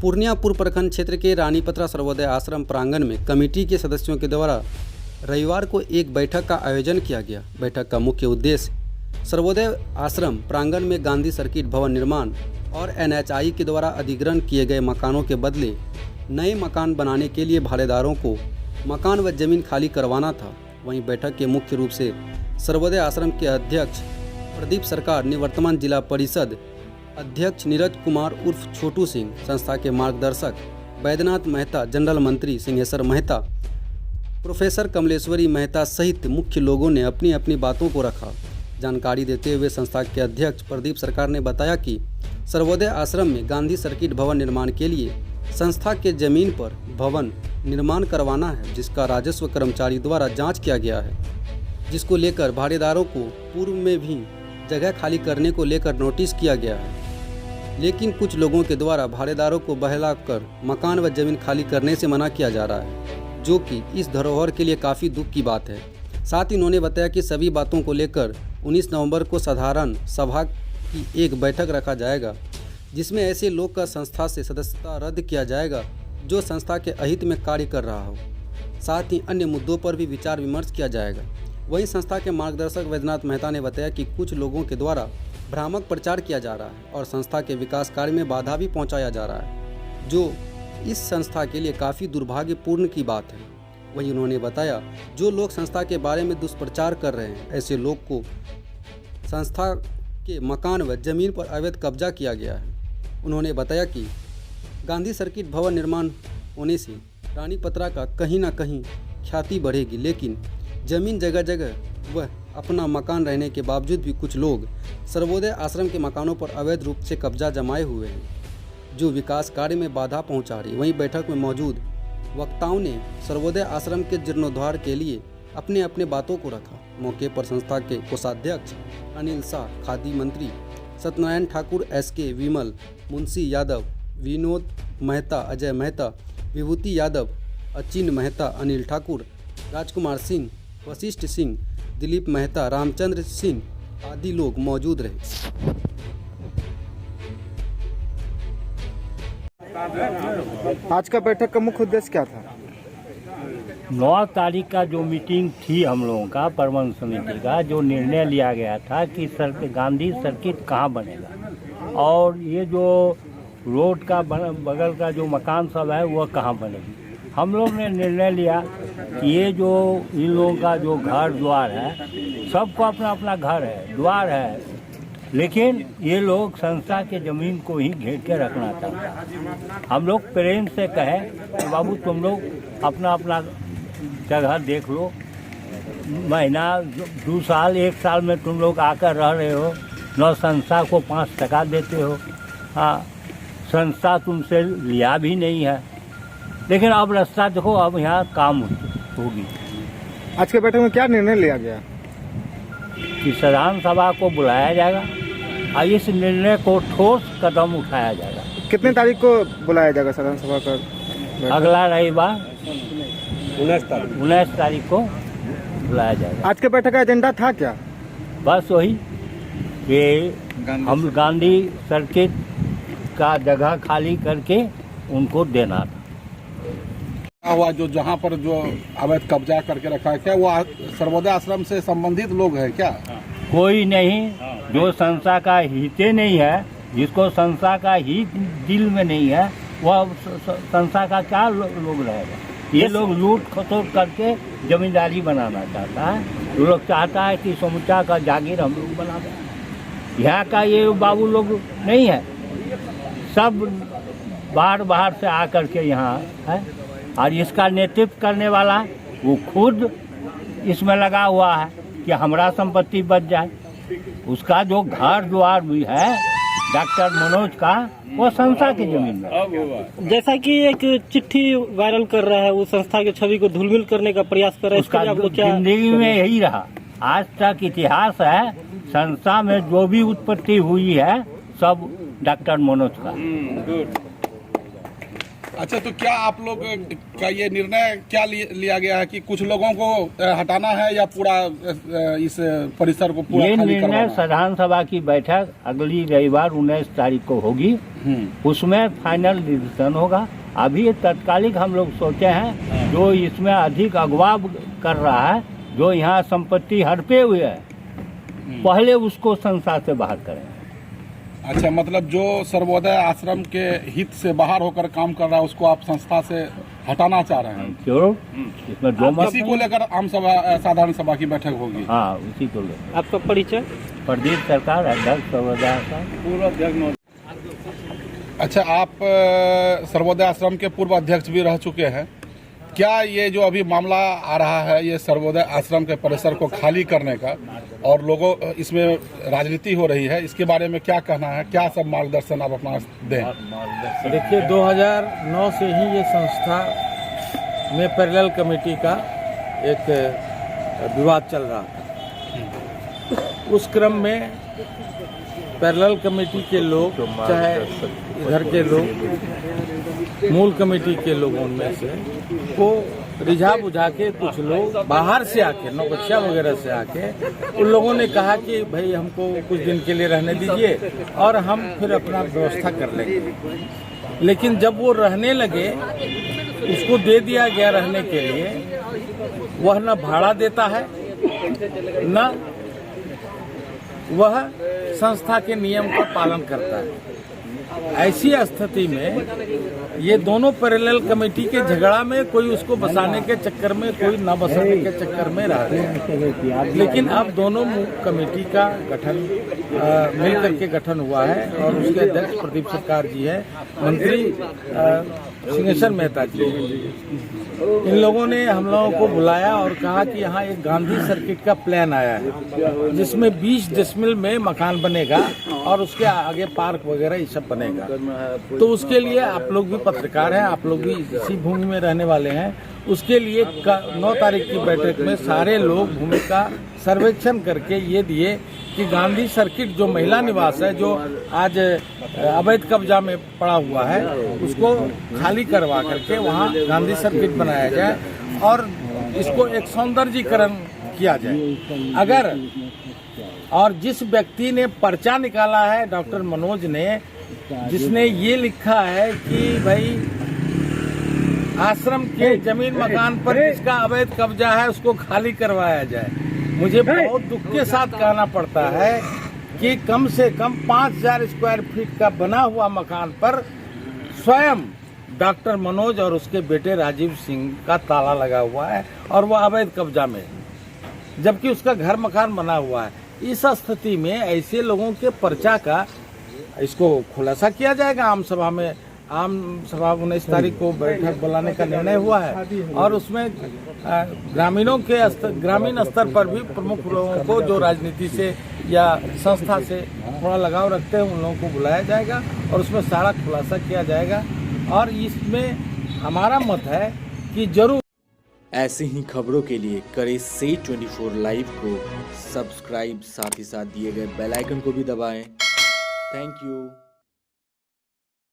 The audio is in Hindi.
पूर्णिया पूर्व प्रखंड क्षेत्र के रानीपत्रा सर्वोदय आश्रम प्रांगण में कमेटी के सदस्यों के द्वारा रविवार को एक बैठक का आयोजन किया गया। बैठक का मुख्य उद्देश्य सर्वोदय आश्रम प्रांगण में गांधी सर्किट भवन निर्माण और NHI के द्वारा अधिग्रहण किए गए मकानों के बदले नए मकान बनाने के लिए भाड़ेदारों को मकान व जमीन खाली करवाना था। वहीं बैठक के मुख्य रूप से सर्वोदय आश्रम के अध्यक्ष प्रदीप सरकार, निवर्तमान जिला परिषद अध्यक्ष नीरज कुमार उर्फ छोटू सिंह, संस्था के मार्गदर्शक बैद्यनाथ मेहता, जनरल मंत्री सिंहेश्वर मेहता, प्रोफेसर कमलेश्वरी मेहता सहित मुख्य लोगों ने अपनी अपनी बातों को रखा। जानकारी देते हुए संस्था के अध्यक्ष प्रदीप सरकार ने बताया कि सर्वोदय आश्रम में गांधी सर्किट भवन निर्माण के लिए संस्था के जमीन पर भवन निर्माण करवाना है, जिसका राजस्व कर्मचारी द्वारा जांच किया गया है, जिसको लेकर भाड़ेदारों को पूर्व में भी जगह खाली करने को लेकर नोटिस किया गया है। लेकिन कुछ लोगों के द्वारा भाड़ेदारों को बहलाकर मकान व जमीन खाली करने से मना किया जा रहा है, जो कि इस धरोहर के लिए काफ़ी दुख की बात है। साथ ही उन्होंने बताया कि सभी बातों को लेकर 19 नवंबर को साधारण सभा की एक बैठक रखा जाएगा, जिसमें ऐसे लोग का संस्था से सदस्यता रद्द किया जाएगा जो संस्था के अहित में कार्य कर रहा हो। साथ ही अन्य मुद्दों पर भी विचार विमर्श किया जाएगा। वहीं संस्था के मार्गदर्शक बैद्यनाथ मेहता ने बताया कि कुछ लोगों के द्वारा भ्रामक प्रचार किया जा रहा है और संस्था के विकास कार्य में बाधा भी पहुंचाया जा रहा है, जो इस संस्था के लिए काफ़ी दुर्भाग्यपूर्ण की बात है। वहीं उन्होंने बताया, जो लोग संस्था के बारे में दुष्प्रचार कर रहे हैं, ऐसे लोग को संस्था के मकान व जमीन पर अवैध कब्जा किया गया है। उन्होंने बताया कि गांधी सर्किट भवन निर्माण होने से रानीपत्रा का कहीं ना कहीं ख्याति बढ़ेगी, लेकिन जमीन जगह जगह वह अपना मकान रहने के बावजूद भी कुछ लोग सर्वोदय आश्रम के मकानों पर अवैध रूप से कब्जा जमाए हुए हैं, जो विकास कार्य में बाधा पहुंचा रही। वहीं बैठक में मौजूद वक्ताओं ने सर्वोदय आश्रम के जीर्णोद्धार के लिए अपने अपने बातों को रखा। मौके पर संस्था के कोषाध्यक्ष अनिल शाह, खादी मंत्री सत्यनारायण ठाकुर, SK विमल, मुंशी यादव, विनोद मेहता, अजय मेहता, विभूति यादव, अचिन मेहता, अनिल ठाकुर, राजकुमार सिंह, वशिष्ठ सिंह, दिलीप मेहता, रामचंद्र सिंह आदि लोग मौजूद रहे। आज का बैठक का मुख्य उद्देश्य क्या था? 9 तारीख का जो मीटिंग थी हम लोगों का प्रबंध समिति का, जो निर्णय लिया गया था कि गांधी सर्किट कहाँ बनेगा और ये जो रोड का बगल का जो मकान सब है वह कहाँ बनेगी। हम लोग ने निर्णय लिया कि ये जो इन लोगों का जो घर द्वार है, सबको अपना अपना घर है, द्वार है, लेकिन ये लोग संस्था के ज़मीन को ही घेर के रखना चाहते। हम लोग प्रेम से कहे कि बाबू तुम लोग अपना अपना जगह देख लो, महीना 2 साल 1 साल में तुम लोग आकर रह रहे हो, न संस्था को 5 टका देते हो। हाँ, संस्था तुमसे लिया भी नहीं है, लेकिन अब रास्ता देखो, अब यहाँ काम होगी। आज के बैठक में क्या निर्णय लिया गया? कि साधारण सभा को बुलाया जाएगा और इस निर्णय को ठोस कदम उठाया जाएगा। कितने तारीख को बुलाया जाएगा साधारण सभा का? अगला रविवार 19 तारीख को बुलाया जाएगा। आज के बैठक का एजेंडा था क्या? बस वही कि हम गांधी सर्किट का जगह खाली करके उनको देना था। हुआ जो जहाँ पर जो अवैध कब्जा करके रखा है, क्या वो सर्वोदय आश्रम से संबंधित लोग हैं क्या? कोई नहीं, जो संस्था का हित नहीं है, जिसको संस्था का हित दिल में नहीं है, वह संस्था का क्या लोग रहेगा। ये लोग लूट खसोट करके जमींदारी बनाना चाहता है। वो लोग चाहता है कि समुचा का जागीर हम लोग बना दें। यहाँ का ये बाबू लोग नहीं है, सब बाहर से आकर के यहाँ है और इसका नेतृत्व करने वाला वो खुद इसमें लगा हुआ है कि हमारा संपत्ति बच जाए। उसका जो घर द्वार भी है डॉक्टर मनोज का, वो संस्था की जमीन में। जैसा कि एक चिट्ठी वायरल कर रहा है, वो संस्था की छवि को धूलमिल करने का प्रयास कर रहा है। उसका जिंदगी में यही रहा, आज तक इतिहास है। संस्था में जो भी उत्पत्ति हुई है सब डॉक्टर मनोज का। अच्छा, तो क्या आप लोग का ये निर्णय क्या लिया गया है कि कुछ लोगों को हटाना है या पूरा इस परिसर को पूरा ये खाली निर्णय करवाना है? साधारण सभा की बैठक अगली रविवार 19 तारीख को होगी। उसमें फाइनल डिसीजन होगा। अभी तत्कालिक हम लोग सोचे हैं जो इसमें अधिक अगवा कर रहा है, जो यहाँ संपत्ति हड़पे हुए है, पहले उसको संस्था से बाहर करें। अच्छा, मतलब जो सर्वोदय आश्रम के हित से बाहर होकर काम कर रहा है उसको आप संस्था से हटाना चाह रहे हैं? क्यों? इसमें जो मत इसी को लेकर आम सभा साधारण सभा की बैठक होगी। हाँ, उसी को लेकर। आपका परिचय? प्रदीप सरकार, अध्यक्ष सर्वोदय आश्रम, पूर्व अध्यक्ष। अच्छा, आप सर्वोदय आश्रम के पूर्व अध्यक्ष भी रह चुके हैं। क्या ये जो अभी मामला आ रहा है ये सर्वोदय आश्रम के परिसर को खाली करने का और लोगों इसमें राजनीति हो रही है, इसके बारे में क्या कहना है? क्या सब मार्गदर्शन आप अपना दें? देखिए, 2009 से ही ये संस्था में पैरेलल कमेटी का एक विवाद चल रहा था। उस क्रम में पैरेलल कमेटी के लोग, चाहे इधर के लोग, मूल कमेटी के लोगों में से को रिझा बुझा के कुछ लोग बाहर से आके, नौकचिया वगैरह से आके, उन लोगों ने कहा कि भाई हमको कुछ दिन के लिए रहने दीजिए और हम फिर अपना व्यवस्था कर लेंगे। लेकिन जब वो रहने लगे, उसको दे दिया गया रहने के लिए, वह न भाड़ा देता है, न वह संस्था के नियम का पालन करता है। ऐसी स्थिति में ये दोनों पैरेलल कमेटी के झगड़ा में कोई उसको बसाने के चक्कर में, कोई न बसाने के चक्कर में रह रहे हैं। लेकिन अब दोनों कमेटी का गठन मिलकर के गठन हुआ है और उसके अध्यक्ष प्रदीप सरकार जी है, मंत्री सिंहेश्वर मेहता जी। इन लोगों ने हम लोगों को बुलाया और कहा कि यहाँ एक गांधी सर्किट का प्लान आया है जिसमें 20 डिसमिल में मकान बनेगा और उसके आगे पार्क वगैरह ये सब बनेगा। तो उसके लिए आप लोग भी पत्रकार हैं, आप लोग भी इसी भूमि में रहने वाले हैं। उसके लिए 9 तारीख की बैठक में सारे लोग भूमि का सर्वेक्षण करके ये दिए कि गांधी सर्किट जो महिला निवास है, जो आज अवैध कब्जा में पड़ा हुआ है, उसको खाली करवा करके वहाँ गांधी सर्किट बनाया जाए और इसको एक सौंदर्यीकरण किया जाए। अगर और जिस व्यक्ति ने पर्चा निकाला है, डॉक्टर मनोज ने, जिसने ये लिखा है कि भाई आश्रम के जमीन मकान पर जिसका अवैध कब्जा है उसको खाली करवाया जाए, मुझे बहुत दुख के साथ कहना पड़ता है कि कम से कम 5000 स्क्वायर फीट का बना हुआ मकान पर स्वयं डॉक्टर मनोज और उसके बेटे राजीव सिंह का ताला लगा हुआ है और वह अवैध कब्जा में, जबकि उसका घर मकान बना हुआ है। इस स्थिति में ऐसे लोगों के पर्चा का इसको खुलासा किया जाएगा आम सभा में। आम सभा 19 तारीख को बैठक बुलाने का निर्णय हुआ है और उसमें ग्रामीण स्तर पर भी प्रमुख लोगों को जो राजनीति से या संस्था से थोड़ा लगाव रखते हैं उन लोगों को बुलाया जाएगा और उसमें सारा खुलासा किया जाएगा। और इसमें हमारा मत है कि जरूर ऐसी ही खबरों के लिए करें से 24 लाइव को सब्सक्राइब, साथ ही साथ दिए गए बेल आइकन को भी दबाएं। Thank you.